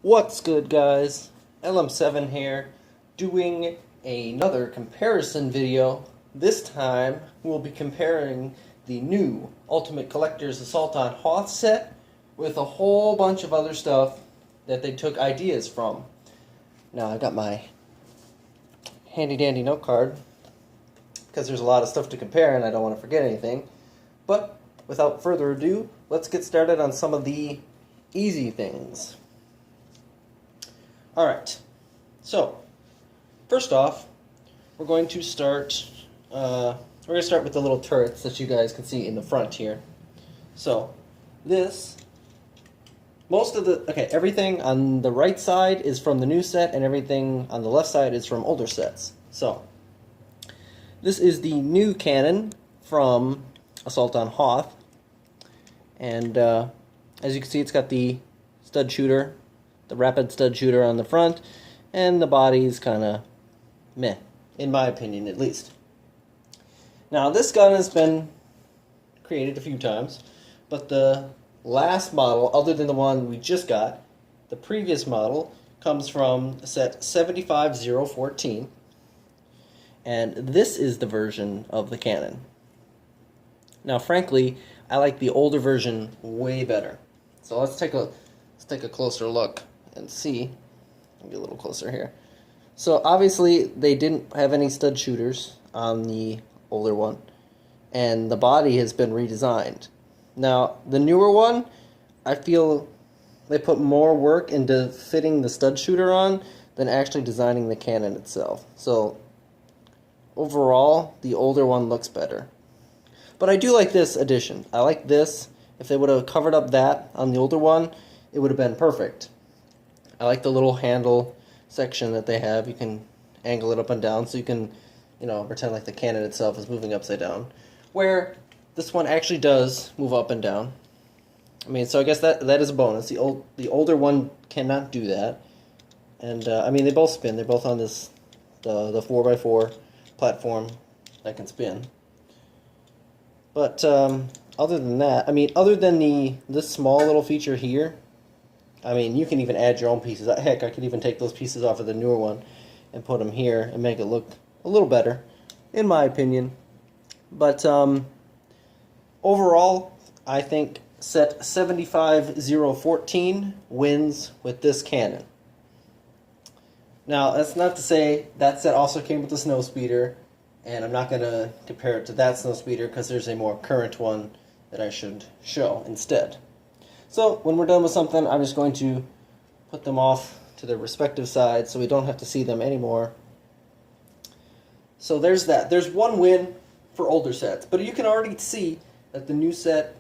What's good, guys? LM7 here, doing another comparison video. This time, we'll be comparing the new Ultimate Collector's Assault on Hoth set with a whole bunch of other stuff that they took ideas from. Now, I got my handy-dandy note card, because there's a lot of stuff to compare and I don't want to forget anything. But, without further ado, let's get started on some of the easy things. Alright, so, first off, we're going to start with the little turrets that you guys can see in the front here. So, everything on the right side is from the new set, and everything on the left side is from older sets. So, this is the new cannon from Assault on Hoth, and as you can see, it's got the stud shooter, the rapid stud shooter on the front, and the body's kind of meh, in my opinion at least. Now, this gun has been created a few times, but the last model, other than the one we just got, the previous model comes from set 75014, and this is the version of the cannon. Now, frankly, I like the older version way better. So let's take a closer look and see. I'll get a little closer here. So obviously they didn't have any stud shooters on the older one, and the body has been redesigned. Now, the newer one, I feel they put more work into fitting the stud shooter on than actually designing the cannon itself. So overall, the older one looks better. But I do like this addition. I like this. If they would have covered up that on the older one, it would have been perfect. I like the little handle section that they have. You can angle it up and down so you can, pretend like the cannon itself is moving upside down. Where this one actually does move up and down. I mean, so I guess that is a bonus. The older one cannot do that. And, they both spin. They're both on the 4x4 platform that can spin. But, other than that, other than this small little feature here, you can even add your own pieces. Heck, I could even take those pieces off of the newer one and put them here and make it look a little better, in my opinion. But overall, I think set 75014 wins with this cannon. Now, that's not to say that set also came with the snowspeeder, and I'm not going to compare it to that snowspeeder because there's a more current one that I should show instead. So, when we're done with something, I'm just going to put them off to their respective sides so we don't have to see them anymore. So there's that. There's one win for older sets, but you can already see that the new set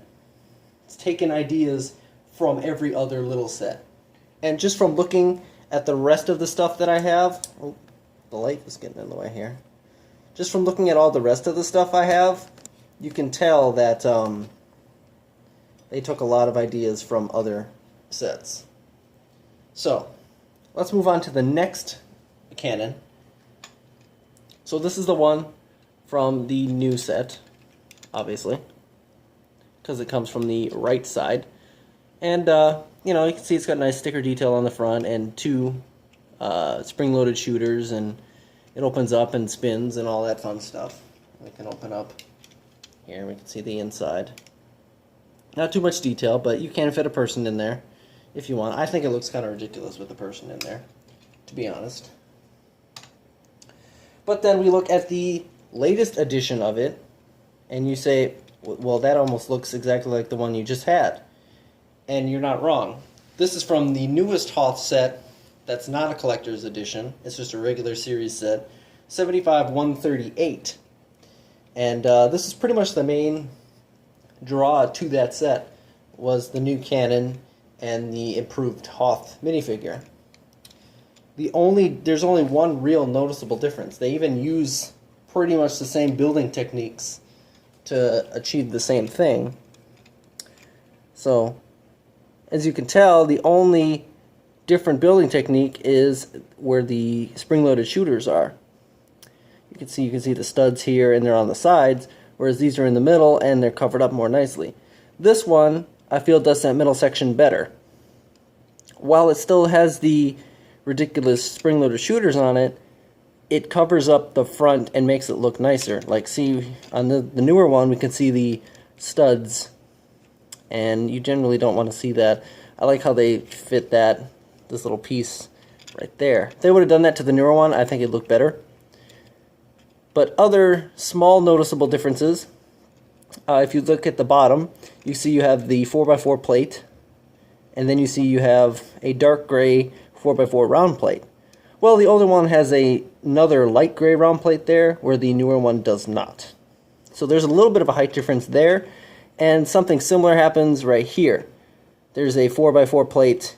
has taken ideas from every other little set. And just from looking at the rest of the stuff that I have, oh, the light is getting in the way here. Just from looking at all the rest of the stuff I have, you can tell that they took a lot of ideas from other sets. So, let's move on to the next cannon. So this is the one from the new set, obviously, because it comes from the right side. And, you can see it's got a nice sticker detail on the front and two spring-loaded shooters, and it opens up and spins and all that fun stuff. We can open up here, we can see the inside. Not too much detail, but you can fit a person in there if you want. I think it looks kind of ridiculous with a person in there, to be honest. But then we look at the latest edition of it, and you say, well, that almost looks exactly like the one you just had. And you're not wrong. This is from the newest Hoth set that's not a collector's edition. It's just a regular series set, 75138. And this is pretty much the main draw to that set, was the new cannon and the improved Hoth minifigure. There's only one real noticeable difference. They even use pretty much the same building techniques to achieve the same thing. So, as you can tell, the only different building technique is where the spring-loaded shooters are. You can see the studs here, and they're on the sides, whereas these are in the middle and they're covered up more nicely. This one, I feel, does that middle section better. while it still has the ridiculous spring-loaded shooters on it, it covers up the front and makes it look nicer. Like, see, on the newer one, we can see the studs, and you generally don't want to see that. I like how they fit this little piece right there. If they would have done that to the newer one, I think it'd look better. But other small noticeable differences, if you look at the bottom, you see you have the 4x4 plate, and then you see you have a dark gray 4x4 round plate. Well, the older one has another light gray round plate there, where the newer one does not. So there's a little bit of a height difference there, and something similar happens right here. There's a 4x4 plate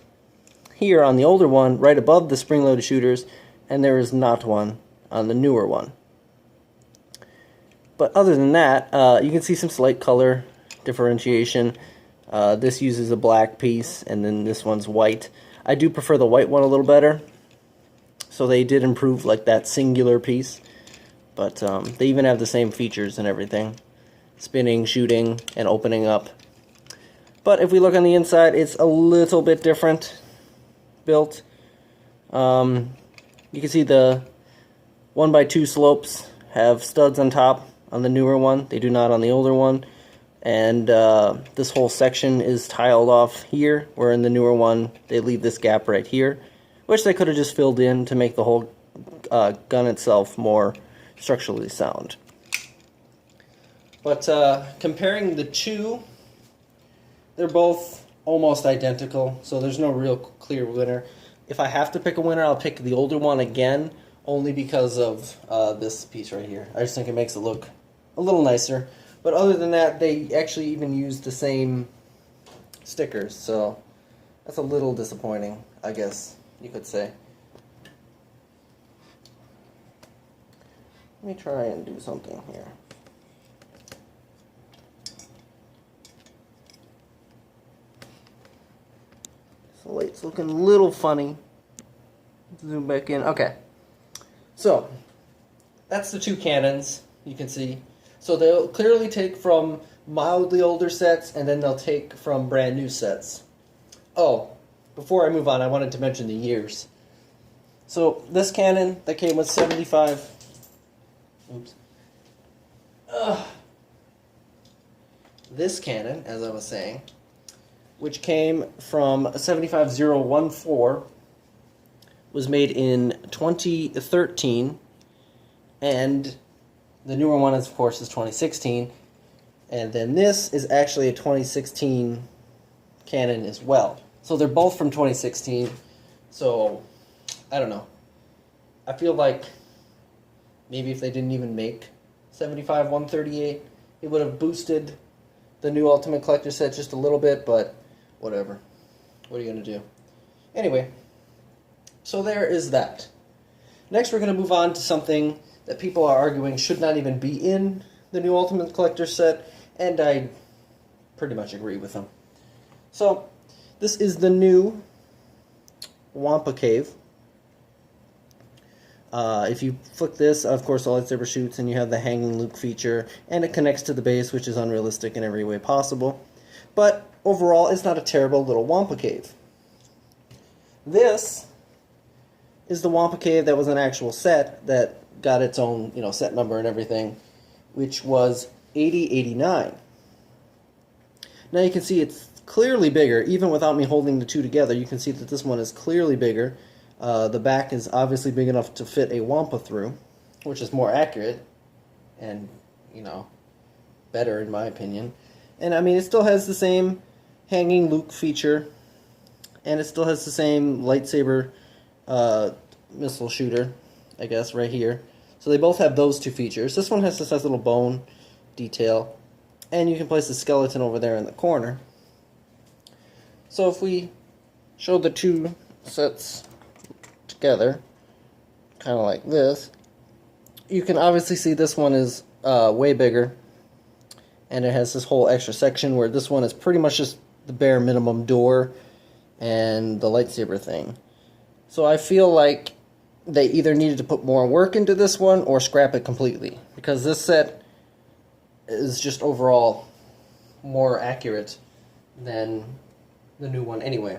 here on the older one, right above the spring-loaded shooters, and there is not one on the newer one. But other than that, you can see some slight color differentiation. This uses a black piece, and then this one's white. I do prefer the white one a little better. So they did improve like that singular piece. But they even have the same features and everything. Spinning, shooting, and opening up. But if we look on the inside, it's a little bit different built. You can see the 1x2 slopes have studs on top on the newer one. They do not on the older one. And this whole section is tiled off here, where in the newer one they leave this gap right here, which they could have just filled in to make the whole gun itself more structurally sound. But comparing the two, they're both almost identical, so there's no real clear winner. If I have to pick a winner, I'll pick the older one again, only because of this piece right here. I just think it makes it look a little nicer. But other than that, they actually even use the same stickers, so that's a little disappointing, I guess you could say. Let me try and do something here. The light's looking a little funny. Zoom back in. Okay. So, that's the two cannons, you can see. So they'll clearly take from mildly older sets, and then they'll take from brand new sets. Oh, before I move on, I wanted to mention the years. So this cannon that came with 75... Oops. This cannon, as I was saying, which came from 75014, was made in 2013, and the newer one, is, of course, is 2016, and then this is actually a 2016 cannon as well. So they're both from 2016, so I don't know. I feel like maybe if they didn't even make 75-138, it would have boosted the new Ultimate Collector set just a little bit, but whatever. What are you going to do? Anyway, so there is that. Next we're going to move on to something that people are arguing should not even be in the new Ultimate Collector set, and I pretty much agree with them. So, this is the new Wampa Cave. If you flick this, of course the lightsaber shoots, and you have the hanging loop feature, and it connects to the base, which is unrealistic in every way possible. But overall, it's not a terrible little Wampa Cave. This is the Wampa Cave that was an actual set that got its own, set number and everything, which was 8089. Now you can see it's clearly bigger, even without me holding the two together. You can see that this one is clearly bigger. The back is obviously big enough to fit a Wampa through, which is more accurate and, better in my opinion. And I mean, it still has the same hanging loop feature, and it still has the same lightsaber missile shooter, I guess, right here. So they both have those two features. This one has this nice little bone detail, and you can place the skeleton over there in the corner. So if we show the two sets together, kind of like this, you can obviously see this one is way bigger, and it has this whole extra section where this one is pretty much just the bare minimum door and the lightsaber thing. So I feel like they either needed to put more work into this one or scrap it completely, because this set is just overall more accurate than the new one anyway.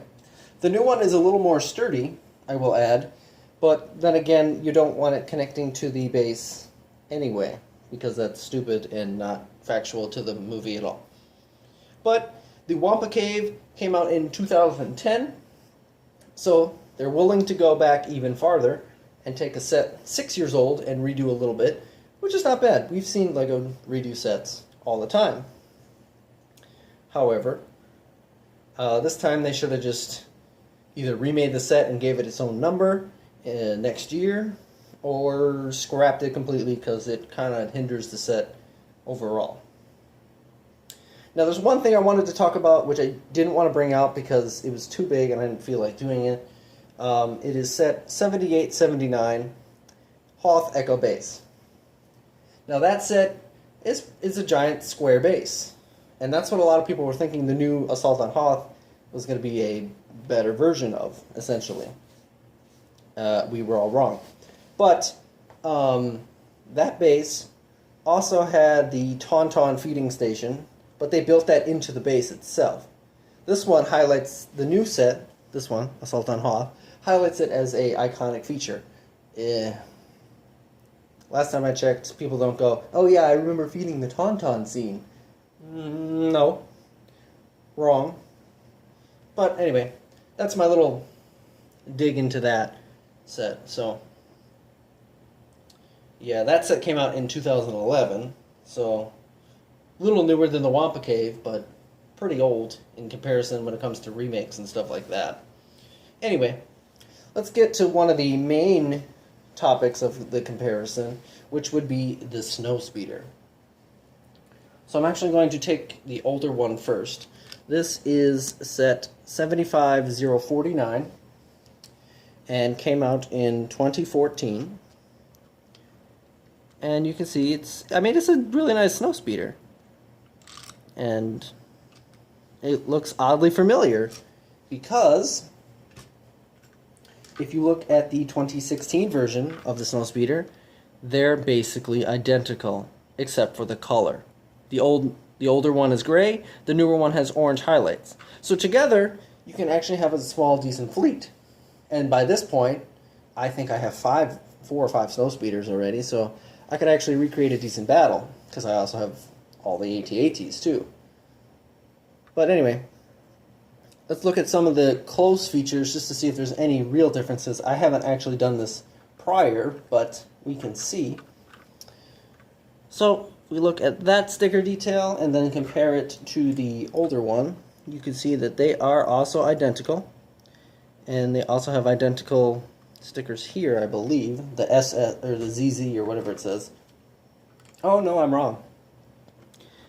The new one is a little more sturdy, I will add, but then again, you don't want it connecting to the base anyway, because that's stupid and not factual to the movie at all. But the Wampa Cave came out in 2010, so they're willing to go back even farther and take a set 6 years old and redo a little bit, which is not bad. We've seen LEGO redo sets all the time. However, this time they should have just either remade the set and gave it its own number next year, or scrapped it completely because it kind of hinders the set overall. Now there's one thing I wanted to talk about which I didn't want to bring out because it was too big and I didn't feel like doing it. It is set 7879 Hoth Echo Base. Now that set is a giant square base, and that's what a lot of people were thinking the new Assault on Hoth was going to be a better version of, essentially. We were all wrong. But that base also had the Tauntaun feeding station, but they built that into the base itself. This one highlights the new set, this one, Assault on Hoth, highlights it as a iconic feature. Last time I checked, people don't go, oh yeah, I remember feeding the Tauntaun scene. No. Wrong. But anyway, that's my little dig into that set. So, yeah, that set came out in 2011, so a little newer than the Wampa Cave, but pretty old in comparison when it comes to remakes and stuff like that. Anyway, let's get to one of the main topics of the comparison, which would be the Snowspeeder. So I'm actually going to take the older one first. This is set 75049 and came out in 2014. And you can see it's a really nice Snowspeeder. And it looks oddly familiar because if you look at the 2016 version of the Snowspeeder, they're basically identical except for the color. The older one is gray, the newer one has orange highlights. So together, you can actually have a small, decent fleet. And by this point, I think I have 4 or 5 Snowspeeders already, so I could actually recreate a decent battle, because I also have all the AT-ATs too. But anyway, let's look at some of the close features just to see if there's any real differences. I haven't actually done this prior, but we can see. So we look at that sticker detail and then compare it to the older one. You can see that they are also identical, and they also have identical stickers here, I believe, the SS or the ZZ or whatever it says. Oh no, I'm wrong.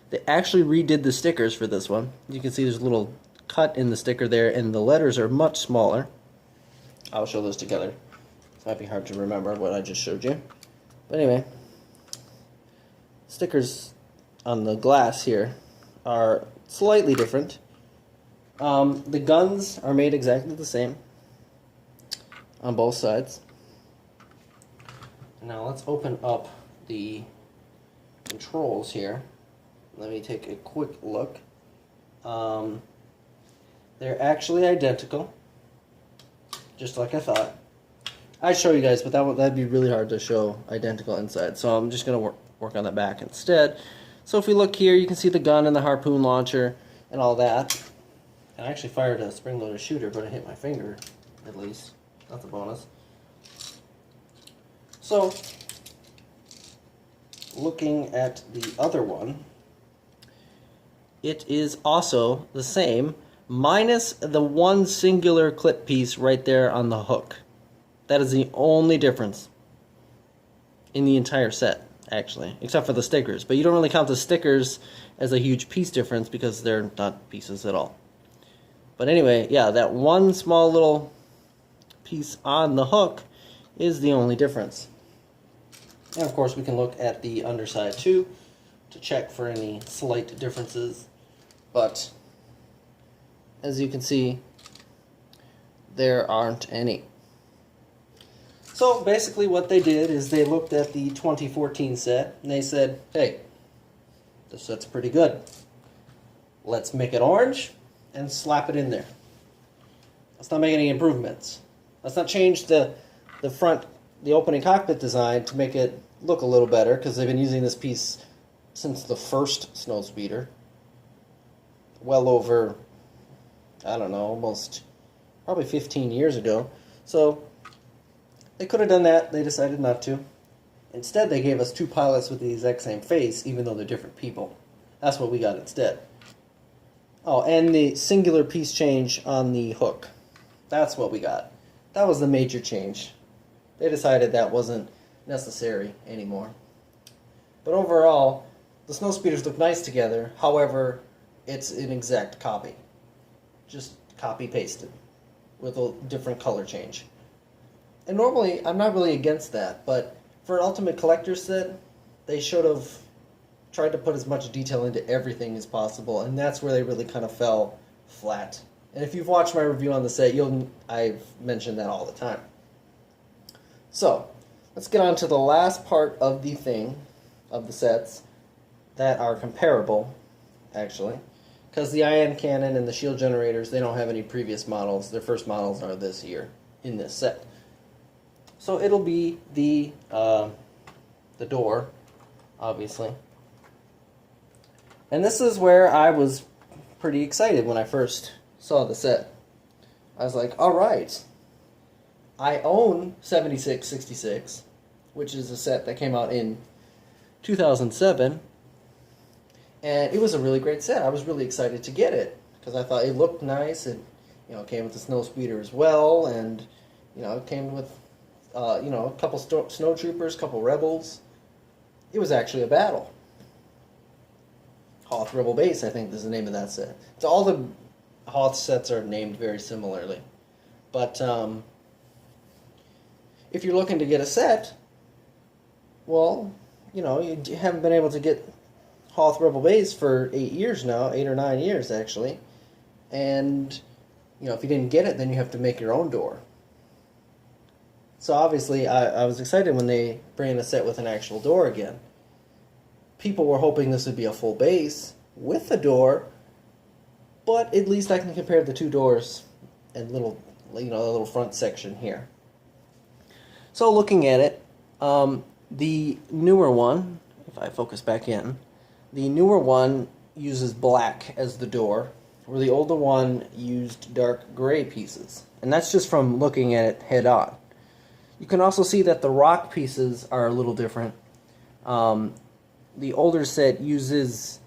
They actually redid the stickers for this one. You can see there's a little cut in the sticker there, and the letters are much smaller. I'll show those together. It might be hard to remember what I just showed you. But anyway, stickers on the glass here are slightly different. The guns are made exactly the same on both sides. Now let's open up the controls here. Let me take a quick look. They're actually identical, just like I thought. I'd show you guys, but that'd be really hard to show identical inside, so I'm just going to work on the back instead. So if we look here, you can see the gun and the harpoon launcher and all that. And I actually fired a spring-loaded shooter, but I hit my finger, at least. That's a bonus. So, looking at the other one, it is also the same, minus the one singular clip piece right there on the hook. That is the only difference in the entire set, actually, except for the stickers. But you don't really count the stickers as a huge piece difference because they're not pieces at all. But anyway, yeah, that one small little piece on the hook is the only difference. And of course we can look at the underside too to check for any slight differences, but as you can see, there aren't any. So basically what they did is they looked at the 2014 set and they said, hey, this set's pretty good. Let's make it orange and slap it in there. Let's not make any improvements. Let's not change the front, the opening cockpit design to make it look a little better, because they've been using this piece since the first Snowspeeder. Well over, I don't know, almost probably 15 years ago. So they could have done that. They decided not to. Instead, they gave us two pilots with the exact same face, even though they're different people. That's what we got instead. Oh, and the singular piece change on the hook. That's what we got. That was the major change. They decided that wasn't necessary anymore. But overall, the Snowspeeders look nice together. However, it's an exact copy. Just copy-pasted with a different color change. And normally, I'm not really against that, but for an Ultimate Collector set, they should have tried to put as much detail into everything as possible, and that's where they really kind of fell flat. And if you've watched my review on the set, I've mentioned that all the time. So, let's get on to the last part of the sets, that are comparable, actually. Because the ion cannon and the shield generators, they don't have any previous models. Their first models are this year, in this set. So it'll be the door, obviously. And this is where I was pretty excited when I first saw the set. I was like, alright, I own 7666, which is a set that came out in 2007, and it was a really great set. I was really excited to get it, because I thought it looked nice, and it came with the Snowspeeder as well, and it came with a couple snowtroopers, a couple rebels. It was actually a battle. Hoth Rebel Base, I think, is the name of that set. So all the Hoth sets are named very similarly. But if you're looking to get a set, well, you haven't been able to get Hoth Rebel Base for 8 years now, 8 or 9 years actually. And, if you didn't get it, then you have to make your own door. So obviously, I was excited when they bring in a set with an actual door again. People were hoping this would be a full base with a door, but at least I can compare the two doors and the little front section here. So looking at it, the newer one, if I focus back in, the newer one uses black as the door, where the older one used dark gray pieces. And that's just from looking at it head on. You can also see that the rock pieces are a little different. The older set uses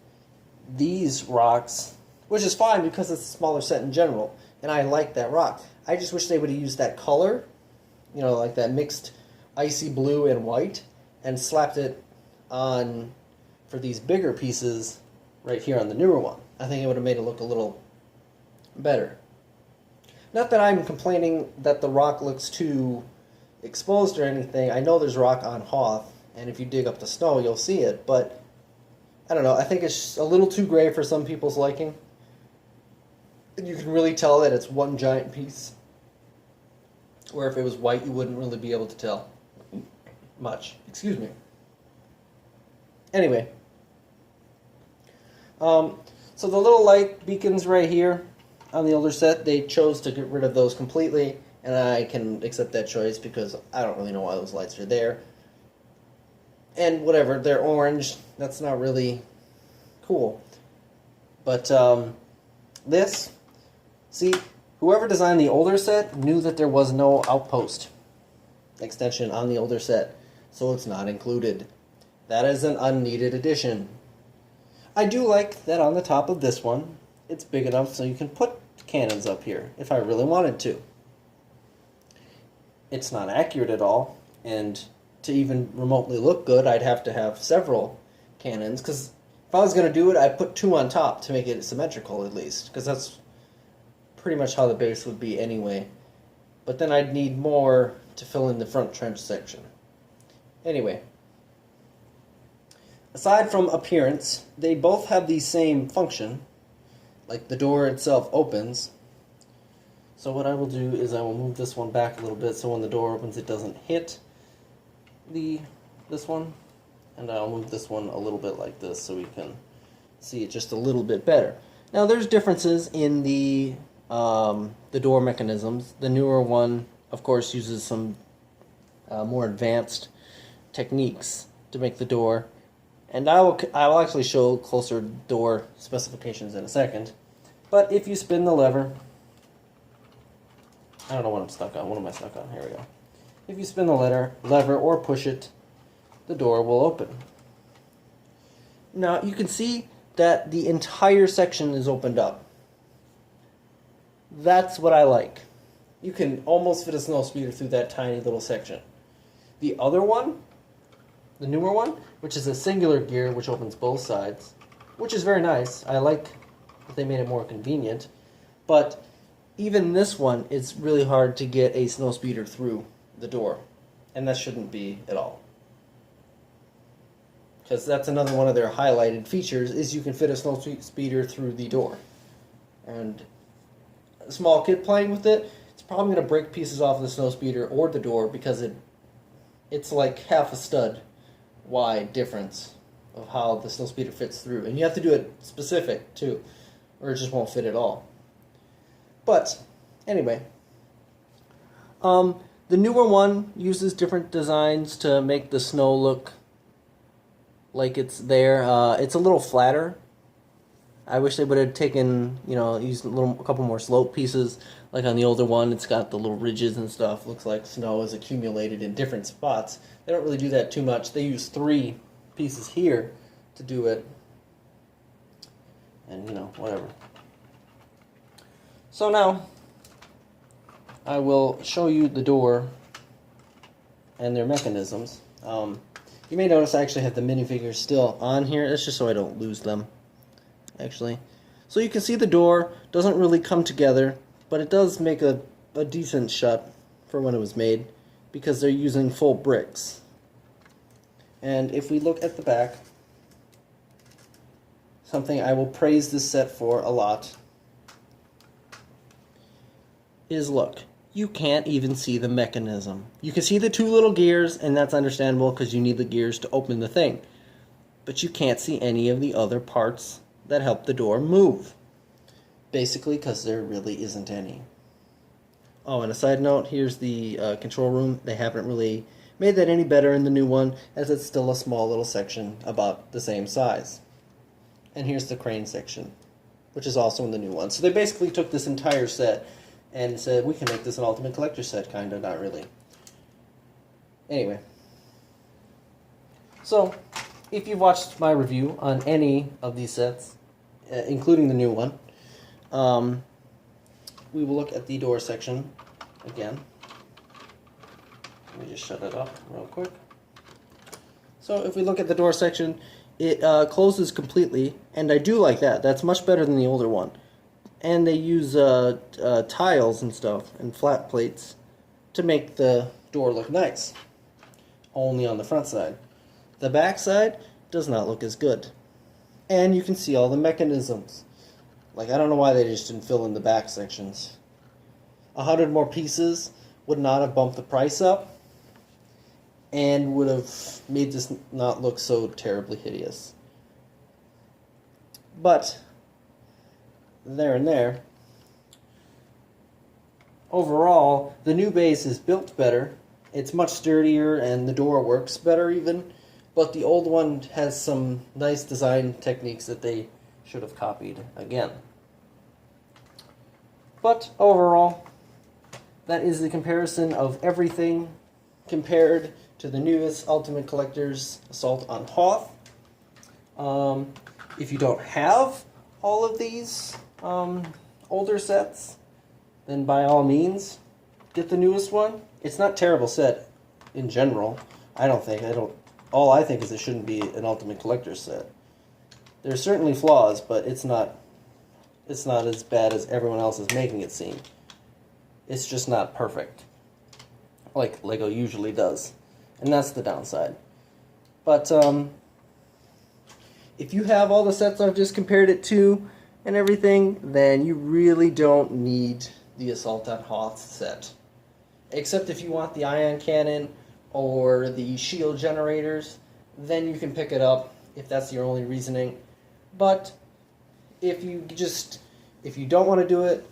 these rocks, which is fine because it's a smaller set in general, and I like that rock. I just wish they would have used that color, like that mixed icy blue and white, and slapped it on for these bigger pieces right here on the newer one. I think it would have made it look a little better. Not that I'm complaining that the rock looks too exposed or anything. I know there's rock on Hoth, and if you dig up the snow, you'll see it, but I don't know, I think it's a little too gray for some people's liking. And you can really tell that it's one giant piece, where if it was white, you wouldn't really be able to tell much. Excuse me. Anyway, so the little light beacons right here on the older set, they chose to get rid of those completely, and I can accept that choice because I don't really know why those lights are there. And whatever, they're orange, that's not really cool. But see, whoever designed the older set knew that there was no outpost extension on the older set, so it's not included. That is an unneeded addition. I do like that on the top of this one, it's big enough so you can put cannons up here if I really wanted to. It's not accurate at all, and to even remotely look good, I'd have to have several cannons, because if I was going to do it, I'd put two on top to make it symmetrical at least, because that's pretty much how the base would be anyway. But then I'd need more to fill in the front trench section. Anyway, aside from appearance, they both have the same function, like the door itself opens. So what I will do is I will move this one back a little bit so when the door opens it doesn't hit this one, and I'll move this one a little bit like this so we can see it just a little bit better. Now there's differences in the the door mechanisms. The newer one, of course, uses some more advanced techniques to make the door. And I will actually show closer door specifications in a second. But if you spin the lever, I don't know what I'm stuck on. What am I stuck on? Here we go. If you spin the lever or push it, the door will open. Now you can see that the entire section is opened up. That's what I like. You can almost fit a snow speeder through that tiny little section. The other one, the newer one, which is a singular gear which opens both sides, which is very nice. I like that they made it more convenient. But even this one, it's really hard to get a snow speeder through the door. And that shouldn't be at all. Because that's another one of their highlighted features, is you can fit a snow speeder through the door. And a small kid playing with it, it's probably going to break pieces off the snow speeder or the door, because it's like half a stud wide difference of how the snow speeder fits through. And you have to do it specific too, or it just won't fit at all. But anyway, the newer one uses different designs to make the snow look like it's there. It's a little flatter. I wish they would have taken, used a couple more slope pieces. Like on the older one, it's got the little ridges and stuff. Looks like snow is accumulated in different spots. They don't really do that too much. They use 3 pieces here to do it. And, whatever. So now, I will show you the door and their mechanisms. You may notice I actually have the minifigures still on here. That's just so I don't lose them, actually. So you can see the door doesn't really come together, but it does make a decent shut for when it was made, because they're using full bricks. And if we look at the back, something I will praise this set for a lot is, look, you can't even see the mechanism. You can see the 2 little gears, and that's understandable because you need the gears to open the thing. But you can't see any of the other parts that help the door move. Basically because there really isn't any. Oh, and a side note, here's the control room. They haven't really made that any better in the new one, as it's still a small little section about the same size. And here's the crane section, which is also in the new one. So they basically took this entire set and said, we can make this an Ultimate Collector set, kind of, not really. Anyway. So, if you've watched my review on any of these sets, including the new one, we will look at the door section again. Let me just shut it up real quick. So, if we look at the door section, it closes completely, and I do like that. That's much better than the older one. And they use tiles and stuff and flat plates to make the door look nice. Only on the front side. The back side does not look as good. And you can see all the mechanisms. Like, I don't know why they just didn't fill in the back sections. 100 more pieces would not have bumped the price up and would have made this not look so terribly hideous. But there and there. Overall, the new base is built better. It's much sturdier and the door works better even. But the old one has some nice design techniques that they should have copied again. But overall, that is the comparison of everything compared to the newest Ultimate Collector's Assault on Hoth. If you don't have all of these older sets, then by all means, get the newest one. It's not a terrible set in general. All I think is it shouldn't be an Ultimate Collector set. There's certainly flaws, but it's not as bad as everyone else is making it seem. It's just not perfect, like Lego usually does. And that's the downside. But if you have all the sets I've just compared it to and everything, then you really don't need the Assault on Hoth set. Except if you want the ion cannon or the shield generators, then you can pick it up if that's your only reasoning. But if you don't want to do it,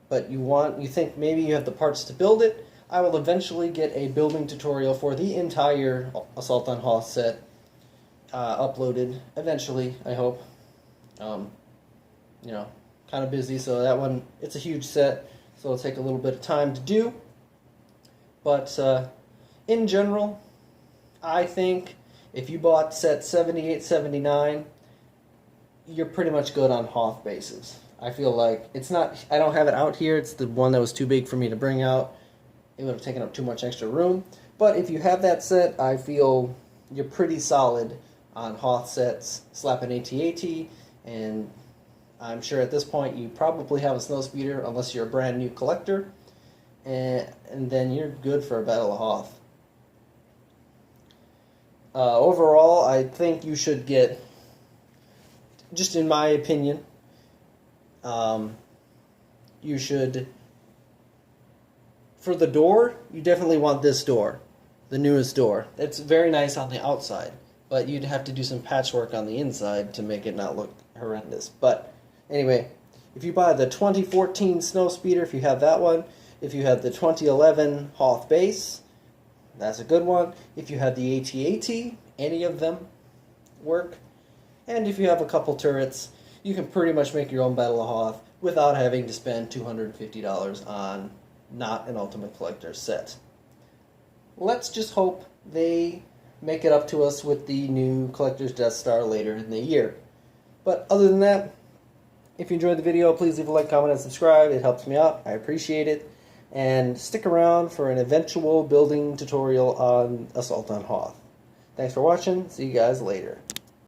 but you think maybe you have the parts to build it, I will eventually get a building tutorial for the entire Assault on Hoth set uploaded eventually, I hope. You know, kind of busy, so that one, it's a huge set, so it'll take a little bit of time to do. But in general, I think if you bought set 78, 79, you're pretty much good on Hoth bases. I feel like it's not, I don't have it out here, it's the one that was too big for me to bring out. It would have taken up too much extra room. But if you have that set, I feel you're pretty solid on Hoth sets. Slap an AT-AT, and I'm sure at this point you probably have a snowspeeder unless you're a brand new collector, and then you're good for a Battle of Hoth. Overall, I think you should get, just in my opinion, you should, for the door, you definitely want this door, the newest door. It's very nice on the outside, but you'd have to do some patchwork on the inside to make it not look horrendous. But anyway, if you buy the 2014 Snowspeeder, if you have that one, if you have the 2011 Hoth base, that's a good one. If you have the AT-AT, any of them work. And if you have a couple turrets, you can pretty much make your own Battle of Hoth without having to spend $250 on not an Ultimate Collector set. Let's just hope they make it up to us with the new Collector's Death Star later in the year. But other than that, if you enjoyed the video, please leave a like, comment, and subscribe. It helps me out. I appreciate it. And stick around for an eventual building tutorial on Assault on Hoth. Thanks for watching. See you guys later.